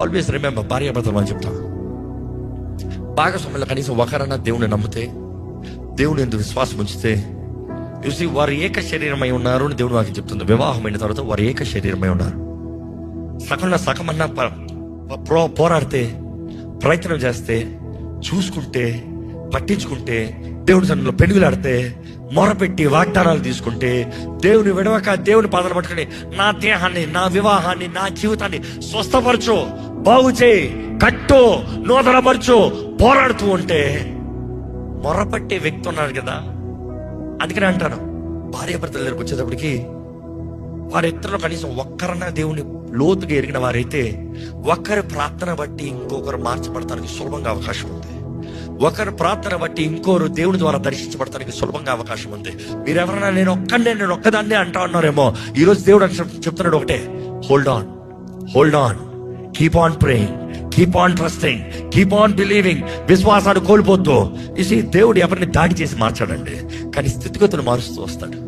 Always remember, భార్యాభర్తలు అని చెప్తా, భాగస్వామ్యంలో కనీసం ఒకరన్నా దేవుని నమ్మితే, దేవుని ఎందుకు విశ్వాసం ఉంచితే, చూసి వారు ఏక శరీరమై ఉన్నారు అని దేవుడు నాకు చెప్తుంది. వివాహమైన తర్వాత వారు ఏక శరీరమై ఉన్నారు. సగమన్నా పోరాడితే, ప్రయత్నం చేస్తే, చూసుకుంటే, పట్టించుకుంటే, దేవుడి సన్నిధిలో పెనుగులాడితే, మొరపెట్టి వాగ్దానాలు తీసుకుంటే, దేవుని విడవక దేవుని పాదాలు పట్టుకుని నా దేహాన్ని, నా వివాహాన్ని, నా జీవితాన్ని స్వస్థపరచు, బాగు చేయి, కట్టు, నూతనపరచు పోరాడుతూ ఉంటే మొరపట్టే వ్యక్తి ఉన్నారు కదా. అందుకనే అంటాను, భార్యాభర్తల దగ్గరకు వచ్చేటప్పటికి వారిద్దరిలో కనీసం ఒక్కరన్నా దేవుని లోతుగా ఎరిగిన వారైతే ఒకరి ప్రార్థన బట్టి ఇంకొకరు మార్చబడటానికి సులభంగా అవకాశం ఉంది. ఒకరి ప్రార్థన బట్టి ఇంకోరు దేవుని ద్వారా దర్శించబడటానికి సులభంగా అవకాశం ఉంది. మీరెవరైనా నేను ఒక్కదాన్నే అంటా ఉన్నారేమో, ఈరోజు దేవుడు చెప్తున్నాడు ఒకటే, hold on, keep on praying, keep on trusting, keep on believing. విశ్వాసాన్ని కోల్పోద్దు. దేవుడు ఎవరిని దాడి చేసి మార్చాడండి, కానీ స్థితిగతులు మారుస్తూ వస్తాడు.